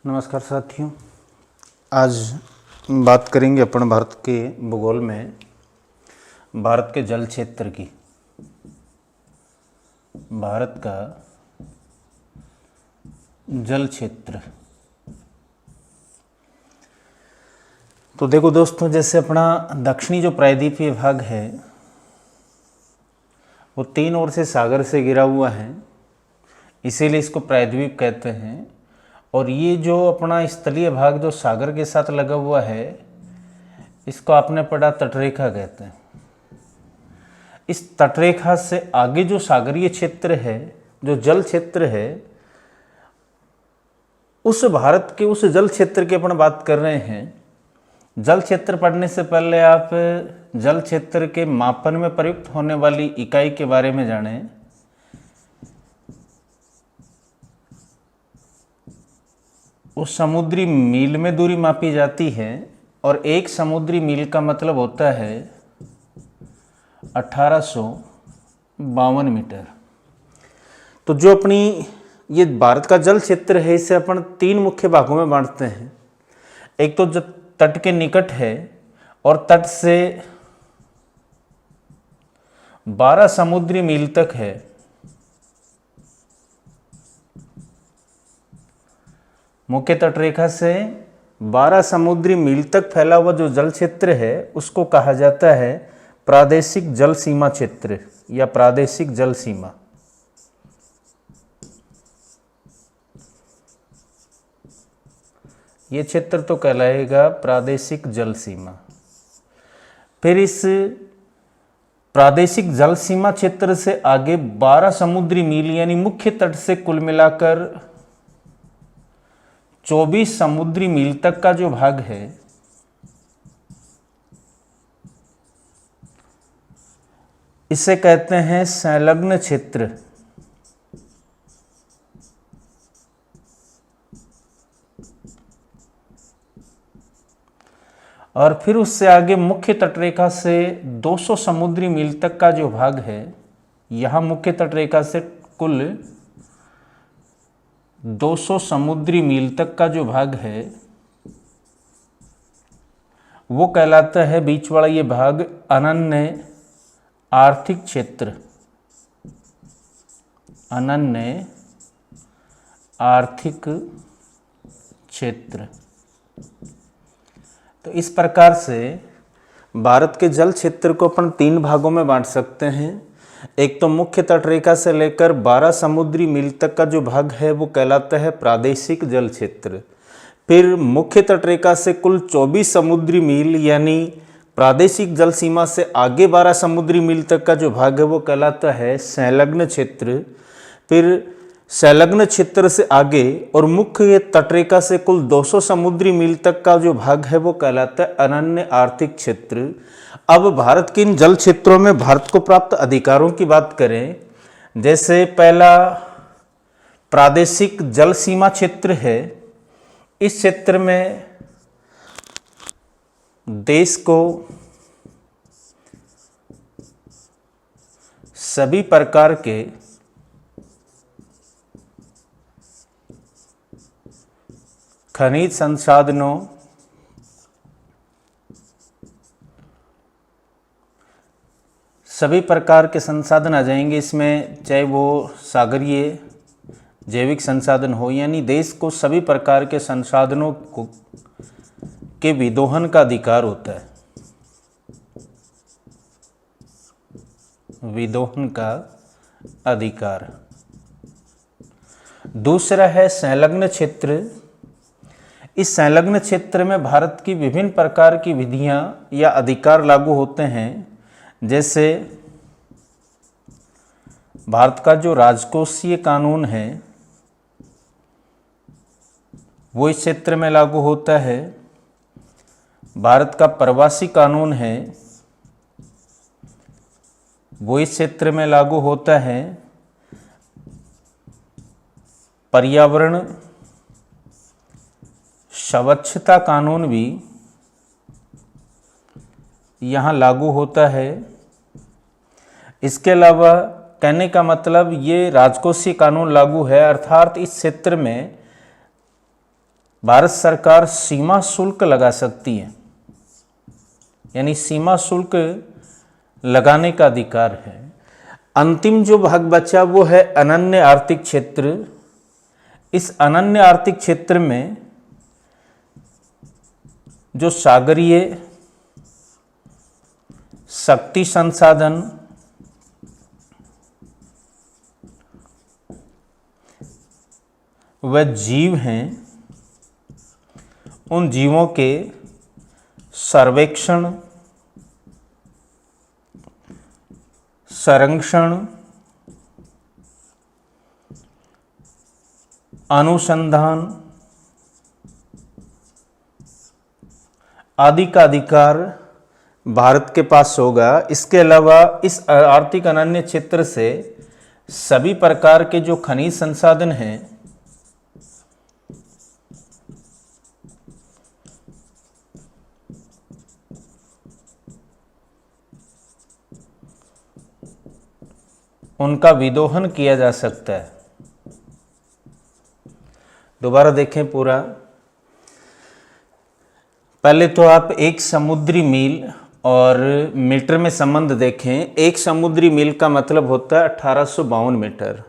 नमस्कार साथियों, आज बात करेंगे अपन भारत के भूगोल में भारत के जल क्षेत्र की। भारत का जल क्षेत्र। तो देखो दोस्तों, जैसे अपना दक्षिणी जो प्रायद्वीपीय भाग है वो तीन ओर से सागर से घिरा हुआ है, इसीलिए इसको प्रायद्वीप कहते हैं। और ये जो अपना स्थलीय भाग जो सागर के साथ लगा हुआ है, इसको आपने पढ़ा तटरेखा कहते हैं। इस तटरेखा से आगे जो सागरीय क्षेत्र है, जो जल क्षेत्र है, उस भारत के उस जल क्षेत्र की अपन बात कर रहे हैं। जल क्षेत्र पढ़ने से पहले आप जल क्षेत्र के मापन में प्रयुक्त होने वाली इकाई के बारे में जानें। उस समुद्री मील में दूरी मापी जाती है और एक समुद्री मील का मतलब होता है 1852 मीटर। तो जो अपनी ये भारत का जल क्षेत्र है, इसे अपन तीन मुख्य भागों में बांटते हैं। एक तो जो तट के निकट है और तट से 12 समुद्री मील तक है। मुख्य तटरेखा से 12 समुद्री मील तक फैला हुआ जो जल क्षेत्र है उसको कहा जाता है प्रादेशिक जल सीमा क्षेत्र या प्रादेशिक जल सीमा। ये क्षेत्र तो कहलाएगा प्रादेशिक जल सीमा। फिर इस प्रादेशिक जल सीमा क्षेत्र से आगे 12 समुद्री मील यानी मुख्य तट से कुल मिलाकर 24 समुद्री मील तक का जो भाग है, इसे कहते हैं संलग्न क्षेत्र। और फिर उससे आगे मुख्य तटरेखा से 200 समुद्री मील तक का जो भाग है, यहां मुख्य तटरेखा से कुल 200 समुद्री मील तक का जो भाग है वो कहलाता है, बीच वाला ये भाग, अनन्य आर्थिक क्षेत्र। अनन्य आर्थिक क्षेत्र। तो इस प्रकार से भारत के जल क्षेत्र को अपन तीन भागों में बांट सकते हैं। एक तो मुख्य तटरेखा से लेकर 12 समुद्री मील तक का जो भाग है वो कहलाता है प्रादेशिक जल क्षेत्र। फिर मुख्य तटरेखा से कुल 24 समुद्री मील यानी प्रादेशिक जल सीमा से आगे 12 समुद्री मील तक का जो भाग है वो कहलाता है संलग्न क्षेत्र। फिर संलग्न क्षेत्र से आगे और मुख्य तटरेखा से कुल 200 समुद्री मील तक का जो भाग है वो कहलाता है अनन्य आर्थिक क्षेत्र। अब भारत के इन जल क्षेत्रों में भारत को प्राप्त अधिकारों की बात करें, जैसे पहला प्रादेशिक जल सीमा क्षेत्र है। इस क्षेत्र में देश को सभी प्रकार के खनिज संसाधनों, सभी प्रकार के संसाधन आ जाएंगे इसमें, चाहे वो सागरीय जैविक संसाधन हो, यानी देश को सभी प्रकार के संसाधनों के विदोहन का अधिकार होता है। विदोहन का अधिकार। दूसरा है संलग्न क्षेत्र। इस संलग्न क्षेत्र में भारत की विभिन्न प्रकार की विधियां या अधिकार लागू होते हैं, जैसे भारत का जो राजकोषीय कानून है वो इस क्षेत्र में लागू होता है। भारत का प्रवासी कानून है वो इस क्षेत्र में लागू होता है। पर्यावरण स्वच्छता कानून भी यहाँ लागू होता है। इसके अलावा कहने का मतलब ये राजकोषीय कानून लागू है, अर्थात इस क्षेत्र में भारत सरकार सीमा शुल्क लगा सकती है, यानी सीमा शुल्क लगाने का अधिकार है। अंतिम जो भाग बचा वो है अनन्य आर्थिक क्षेत्र। इस अनन्य आर्थिक क्षेत्र में जो सागरीय शक्ति संसाधन, व जीव हैं, उन जीवों के सर्वेक्षण, संरक्षण, अनुसंधान आदि का अधिकार भारत के पास होगा। इसके अलावा इस आर्थिक अनन्य क्षेत्र से सभी प्रकार के जो खनिज संसाधन हैं उनका विदोहन किया जा सकता है। दोबारा देखें पूरा। पहले तो आप एक समुद्री मील और मीटर में संबंध देखें। एक समुद्री मील का मतलब होता है 1852 मीटर।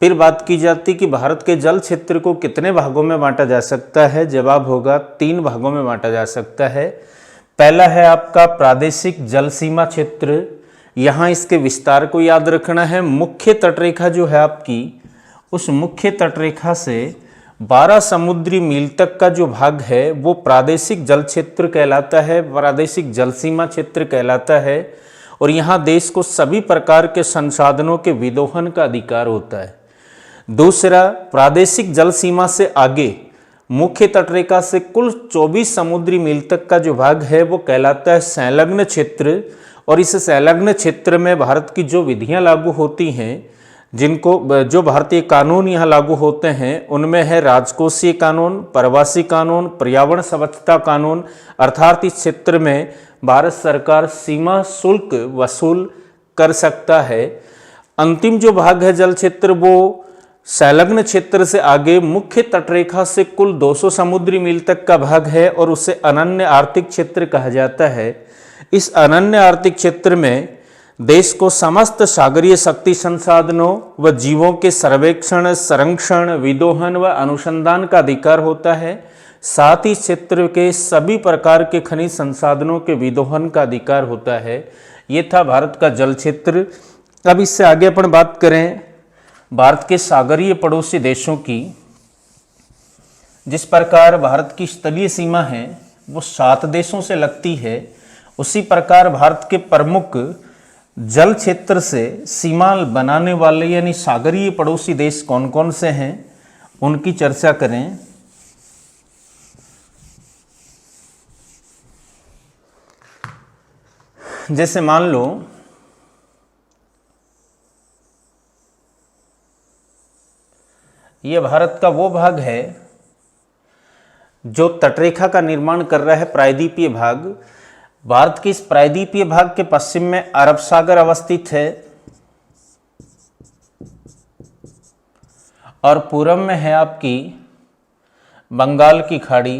फिर बात की जाती कि भारत के जल क्षेत्र को कितने भागों में बांटा जा सकता है। जवाब होगा 3 भागों में बांटा जा सकता है। पहला है आपका प्रादेशिक जल सीमा क्षेत्र। यहाँ इसके विस्तार को याद रखना है। मुख्य तटरेखा जो है आपकी, उस मुख्य तटरेखा से 12 समुद्री मील तक का जो भाग है वो प्रादेशिक जल क्षेत्र कहलाता है, प्रादेशिक जल सीमा क्षेत्र कहलाता है। और यहाँ देश को सभी प्रकार के संसाधनों के विदोहन का अधिकार होता है। दूसरा, प्रादेशिक जल सीमा से आगे मुख्य तटरेखा से कुल 24 समुद्री मील तक का जो भाग है वो कहलाता है संलग्न क्षेत्र। और इस संलग्न क्षेत्र में भारत की जो विधियां लागू होती हैं, जिनको जो भारतीय कानून यहाँ लागू होते हैं, उनमें है राजकोषीय कानून, प्रवासी कानून, पर्यावरण स्वच्छता कानून। अर्थात इस क्षेत्र में भारत सरकार सीमा शुल्क वसूल कर सकता है। अंतिम जो भाग है जल क्षेत्र, वो संलग्न क्षेत्र से आगे मुख्य तटरेखा से कुल 200 समुद्री मील तक का भाग है और उसे अनन्य आर्थिक क्षेत्र कहा जाता है। इस अनन्य आर्थिक क्षेत्र में देश को समस्त सागरीय शक्ति संसाधनों व जीवों के सर्वेक्षण, संरक्षण, विदोहन व अनुसंधान का अधिकार होता है। साथ ही क्षेत्र के सभी प्रकार के खनिज संसाधनों के विदोहन का अधिकार होता है। ये था भारत का जल क्षेत्र। अब इससे आगे अपन बात करें भारत के सागरीय पड़ोसी देशों की। जिस प्रकार भारत की स्थलीय सीमा है वो 7 देशों से लगती है, उसी प्रकार भारत के प्रमुख जल क्षेत्र से सीमा बनाने वाले यानी सागरीय पड़ोसी देश कौन कौन से हैं, उनकी चर्चा करें। जैसे मान लो ये भारत का वो भाग है जो तटरेखा का निर्माण कर रहा है, प्रायद्वीपीय भाग। भारत के इस प्रायद्वीपीय भाग के पश्चिम में अरब सागर अवस्थित है और पूरब में है आपकी बंगाल की खाड़ी।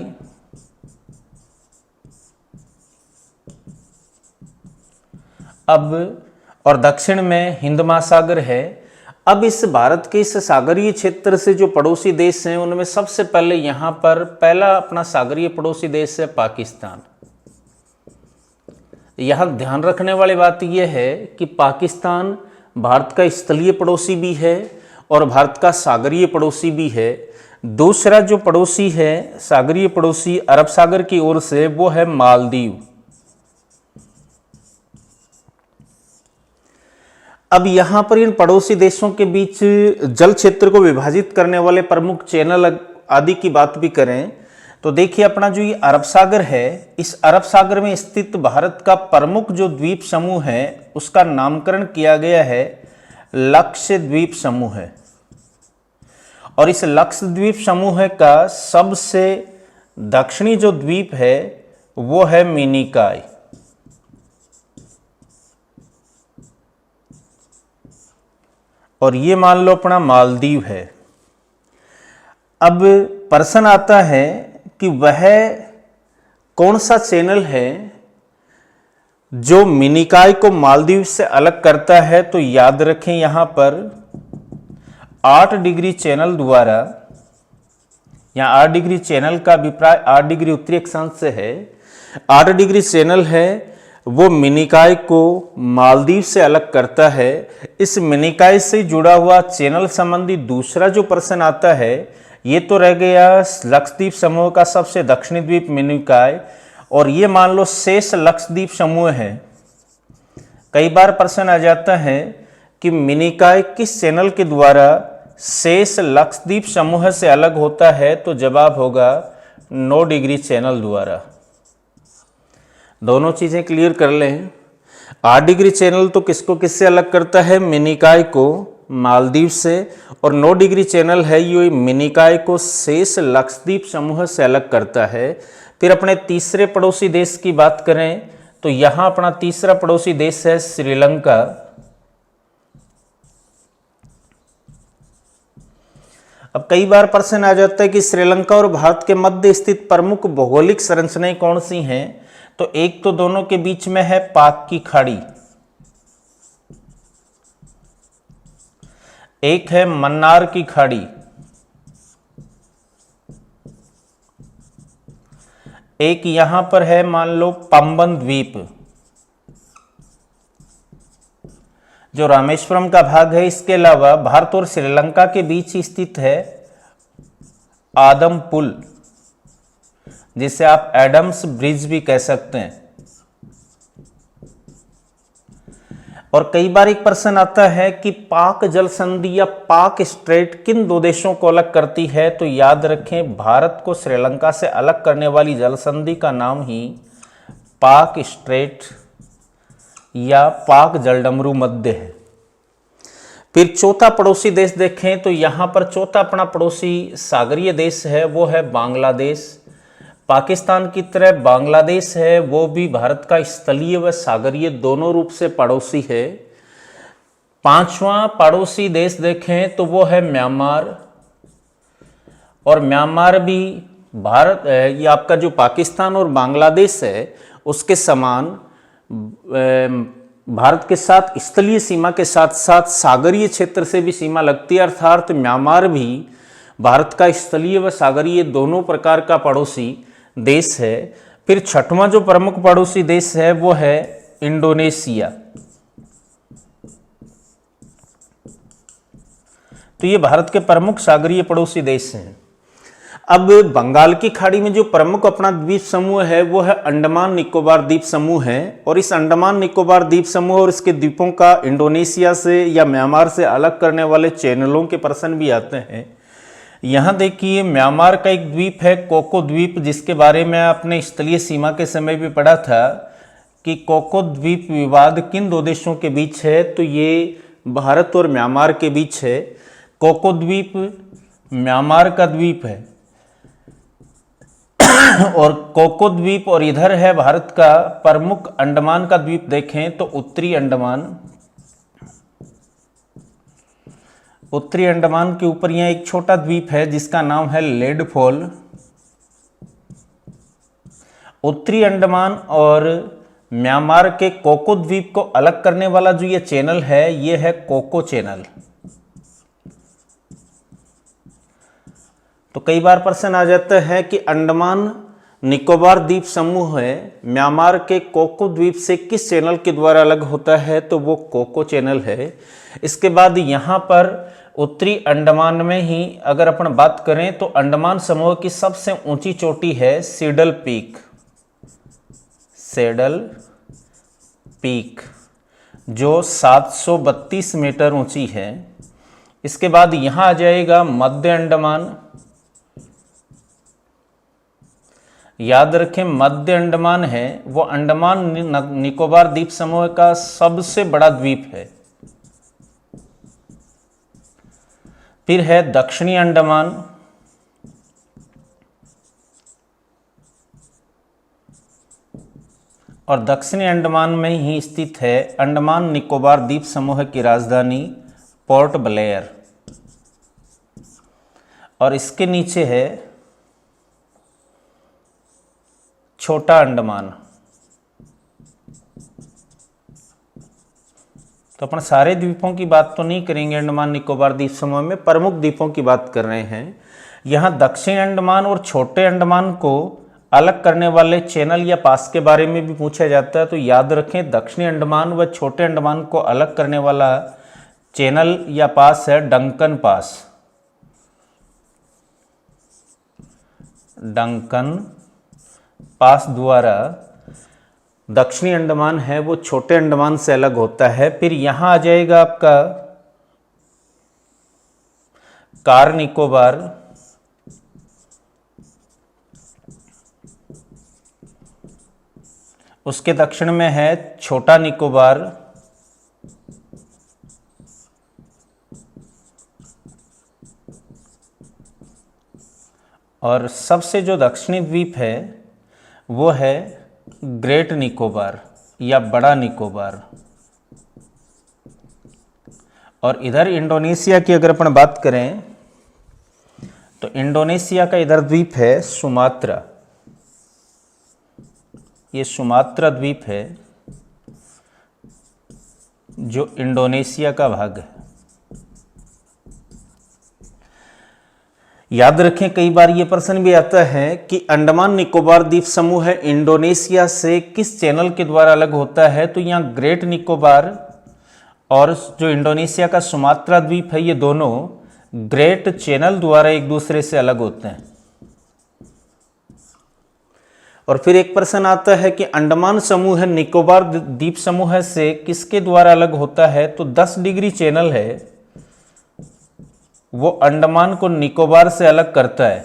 अब और दक्षिण में हिंद महासागर है। अब इस भारत के इस सागरीय क्षेत्र से जो पड़ोसी देश हैं उनमें सबसे पहले यहाँ पर पहला अपना सागरीय पड़ोसी देश है पाकिस्तान। यहाँ ध्यान रखने वाली बात यह है कि पाकिस्तान भारत का स्थलीय पड़ोसी भी है और भारत का सागरीय पड़ोसी भी है। दूसरा जो पड़ोसी है सागरीय पड़ोसी अरब सागर की ओर से, वो है मालदीव। अब यहाँ पर इन पड़ोसी देशों के बीच जल क्षेत्र को विभाजित करने वाले प्रमुख चैनल आदि की बात भी करें तो देखिए, अपना जो ये अरब सागर है, इस अरब सागर में स्थित भारत का प्रमुख जो द्वीप समूह है उसका नामकरण किया गया है लक्षद्वीप समूह है। और इस लक्षद्वीप समूह का सबसे दक्षिणी जो द्वीप है वो है मिनिकॉय। और ये मान लो अपना मालदीव है। अब प्रश्न आता है कि वह कौन सा चैनल है जो मिनिकॉय को मालदीव से अलग करता है। तो याद रखें यहां पर 8 डिग्री चैनल द्वारा, यहाँ 8 डिग्री चैनल का अभिप्राय 8 डिग्री उत्तरी अक्षांश से है। 8 डिग्री चैनल है वो मिनिकॉय को मालदीव से अलग करता है। इस मिनिकॉय से जुड़ा हुआ चैनल संबंधी दूसरा जो प्रश्न आता है, ये तो रह गया लक्षद्वीप समूह का सबसे दक्षिणी द्वीप मिनिकॉय, और ये मान लो शेष लक्षद्वीप समूह है। कई बार प्रश्न आ जाता है कि मिनिकॉय किस चैनल के द्वारा शेष लक्षद्वीप समूह से अलग होता है। तो जवाब होगा 9 डिग्री चैनल द्वारा। दोनों चीजें क्लियर कर लें। 8 डिग्री चैनल तो किसको किससे अलग करता है, मिनिकॉय को मालदीव से, और 9 डिग्री चैनल है ये मिनिकॉय को शेष लक्षद्वीप समूह से अलग करता है। फिर अपने तीसरे पड़ोसी देश की बात करें तो यहां अपना तीसरा पड़ोसी देश है श्रीलंका। अब कई बार प्रश्न आ जाता है कि श्रीलंका और भारत के मध्य स्थित प्रमुख भौगोलिक संरचनाएं कौन सी हैं। तो एक तो दोनों के बीच में है पाक की खाड़ी, एक है मन्नार की खाड़ी, एक यहां पर है मान लो पंबन द्वीप जो रामेश्वरम का भाग है। इसके अलावा भारत और श्रीलंका के बीच स्थित है आदम पुल, जिसे आप एडम्स ब्रिज भी कह सकते हैं। और कई बार एक प्रश्न आता है कि पाक जल संधि या पाक स्ट्रेट किन दो देशों को अलग करती है। तो याद रखें भारत को श्रीलंका से अलग करने वाली जल संधि का नाम ही पाक स्ट्रेट या पाक जलडमरू मध्य है। फिर चौथा पड़ोसी देश देखें तो यहां पर चौथा अपना पड़ोसी सागरीय देश है, वो है बांग्लादेश। पाकिस्तान की तरह बांग्लादेश है वो भी भारत का स्थलीय व सागरीय दोनों रूप से पड़ोसी है। पांचवा पड़ोसी देश देखें तो वो है म्यांमार, और म्यांमार भी भारत ये आपका जो पाकिस्तान और बांग्लादेश है उसके समान भारत के साथ स्थलीय सीमा के साथ साथ सागरीय क्षेत्र से भी सीमा लगती है, अर्थात म्यांमार भी भारत का स्थलीय व सागरीय दोनों प्रकार का पड़ोसी देश है। फिर छठवां जो प्रमुख पड़ोसी देश है वो है इंडोनेशिया। तो ये भारत के प्रमुख सागरीय पड़ोसी देश हैं। अब बंगाल की खाड़ी में जो प्रमुख अपना द्वीप समूह है वो है अंडमान निकोबार द्वीप समूह है, और इस अंडमान निकोबार द्वीप समूह और इसके द्वीपों का इंडोनेशिया से या म्यांमार से अलग करने वाले चैनलों के प्रश्न भी आते हैं। यहाँ देखिए म्यांमार का एक द्वीप है कोको द्वीप, जिसके बारे में आपने स्थलीय सीमा के समय भी पढ़ा था कि कोको द्वीप विवाद किन दो देशों के बीच है। तो ये भारत और म्यांमार के बीच है। कोको द्वीप म्यांमार का द्वीप है और कोको द्वीप, और इधर है भारत का प्रमुख अंडमान का द्वीप देखें तो उत्तरी अंडमान। उत्तरी अंडमान के ऊपर यहाँ एक छोटा द्वीप है जिसका नाम है लेडफॉल। उत्तरी अंडमान और म्यांमार के कोको द्वीप को अलग करने वाला जो ये चैनल है ये है कोको चैनल। तो कई बार प्रश्न आ जाता है कि अंडमान निकोबार द्वीप समूह है म्यांमार के कोको द्वीप से किस चैनल के द्वारा अलग होता है। तो वो कोको चैनल है। इसके बाद यहाँ पर उत्तरी अंडमान में ही अगर अपन बात करें तो अंडमान समूह की सबसे ऊंची चोटी है सैडल पीक। सैडल पीक जो 732 मीटर ऊंची है। इसके बाद यहाँ आ जाएगा मध्य अंडमान। याद रखें मध्य अंडमान है वो अंडमान निकोबार द्वीप समूह का सबसे बड़ा द्वीप है। फिर है दक्षिणी अंडमान, और दक्षिणी अंडमान में ही स्थित है अंडमान निकोबार द्वीप समूह की राजधानी पोर्ट ब्लेयर, और इसके नीचे है छोटा अंडमान। तो अपन सारे द्वीपों की बात तो नहीं करेंगे अंडमान निकोबार द्वीप समूह में, प्रमुख द्वीपों की बात कर रहे हैं। यहाँ दक्षिण अंडमान और छोटे अंडमान को अलग करने वाले चैनल या पास के बारे में भी पूछा जाता है। तो याद रखें, दक्षिणी अंडमान व छोटे अंडमान को अलग करने वाला चैनल या पास है डंकन पास। डंकन पास द्वारा दक्षिणी अंडमान है वो छोटे अंडमान से अलग होता है। फिर यहां आ जाएगा आपका कार निकोबार, उसके दक्षिण में है छोटा निकोबार, और सबसे जो दक्षिणी द्वीप है वो है ग्रेट निकोबार या बड़ा निकोबार। और इधर इंडोनेशिया की अगर अपन बात करें तो इंडोनेशिया का इधर द्वीप है सुमात्रा। ये सुमात्रा द्वीप है जो इंडोनेशिया का भाग है। याद रखें, कई बार ये प्रश्न भी आता है कि अंडमान निकोबार द्वीप समूह है इंडोनेशिया से किस चैनल के द्वारा अलग होता है। तो यहाँ ग्रेट निकोबार और जो इंडोनेशिया का सुमात्रा द्वीप है, ये दोनों ग्रेट चैनल द्वारा एक दूसरे से अलग होते हैं। और फिर एक प्रश्न आता है कि अंडमान समूह निकोबार द्वीप समूह से किसके द्वारा अलग होता है। तो 10 डिग्री चैनल है वो अंडमान को निकोबार से अलग करता है,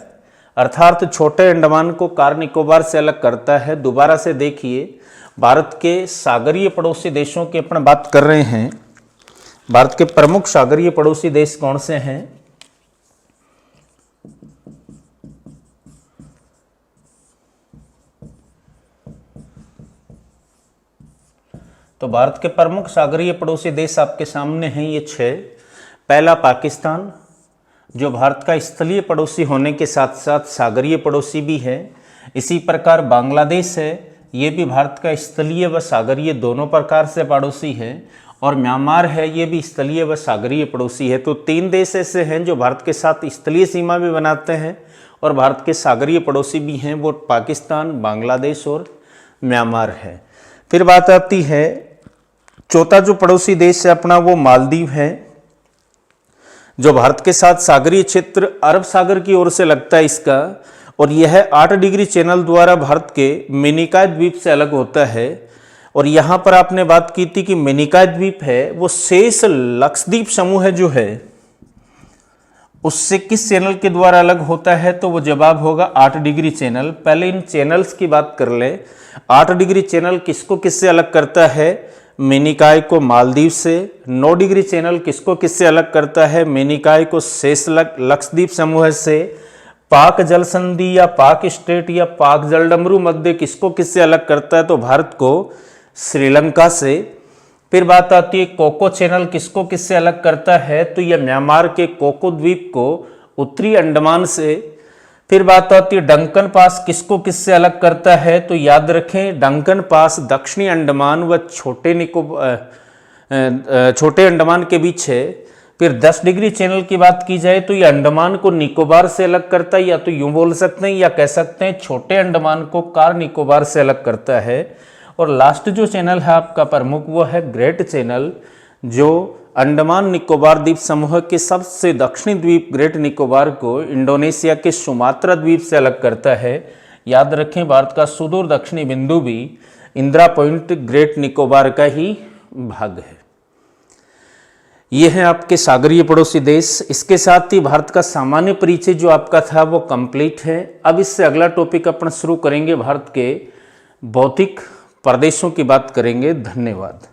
अर्थात छोटे अंडमान को कार निकोबार से अलग करता है। दोबारा से देखिए, भारत के सागरीय पड़ोसी देशों की अपन बात कर रहे हैं। भारत के प्रमुख सागरीय पड़ोसी देश कौन से हैं। तो भारत के प्रमुख सागरीय पड़ोसी देश आपके सामने हैं ये 6। पहला पाकिस्तान, जो भारत का स्थलीय पड़ोसी होने के साथ साथ सागरीय पड़ोसी भी है। इसी प्रकार बांग्लादेश है, ये भी भारत का स्थलीय व सागरीय दोनों प्रकार से पड़ोसी है। और म्यांमार है, ये भी स्थलीय व सागरीय पड़ोसी है। तो 3 देश ऐसे हैं जो भारत के साथ स्थलीय सीमा भी बनाते हैं और भारत के सागरीय पड़ोसी भी हैं, वो पाकिस्तान, बांग्लादेश और म्यांमार है। फिर बात आती है चौथा जो पड़ोसी देश है अपना, वो मालदीव है, जो भारत के साथ सागरीय क्षेत्र अरब सागर की ओर से लगता है इसका। और यह 8 डिग्री चैनल द्वारा भारत के मिनिकॉय द्वीप से अलग होता है। और यहाँ पर आपने बात की थी कि मिनिकॉय द्वीप है वो शेष लक्षद्वीप समूह जो है उससे किस चैनल के द्वारा अलग होता है। तो वो जवाब होगा 8 डिग्री चैनल। पहले इन चैनल्स की बात कर ले। 8 डिग्री चैनल किसको किससे अलग करता है, मिनिकॉय को मालदीव से। 9 डिग्री चैनल किसको किससे अलग करता है, मिनिकॉय को शेष लक्षद्वीप समूह से। पाक जल संधि या पाक स्ट्रेट या पाक जलडमरू मध्य किसको किससे अलग करता है, तो भारत को श्रीलंका से। फिर बात आती है कोको चैनल किसको किससे अलग करता है, तो यह म्यांमार के कोको द्वीप को उत्तरी अंडमान से। फिर बात आती है डंकन पास किसको किससे अलग करता है, तो याद रखें डंकन पास दक्षिणी अंडमान व छोटे अंडमान के बीच है। फिर 10 डिग्री चैनल की बात की जाए तो ये अंडमान को निकोबार से अलग करता है, या तो यूं बोल सकते हैं या कह सकते हैं छोटे अंडमान को कार निकोबार से अलग करता है। और लास्ट जो चैनल है आपका प्रमुख वो है ग्रेट चैनल, जो अंडमान निकोबार द्वीप समूह के सबसे दक्षिणी द्वीप ग्रेट निकोबार को इंडोनेशिया के सुमात्रा द्वीप से अलग करता है। याद रखें भारत का सुदूर दक्षिणी बिंदु भी इंदिरा पॉइंट ग्रेट निकोबार का ही भाग है। ये है आपके सागरीय पड़ोसी देश। इसके साथ ही भारत का सामान्य परिचय जो आपका था वो कंप्लीट है। अब इससे अगला टॉपिक अपन शुरू करेंगे, भारत के भौतिक प्रदेशों की बात करेंगे। धन्यवाद।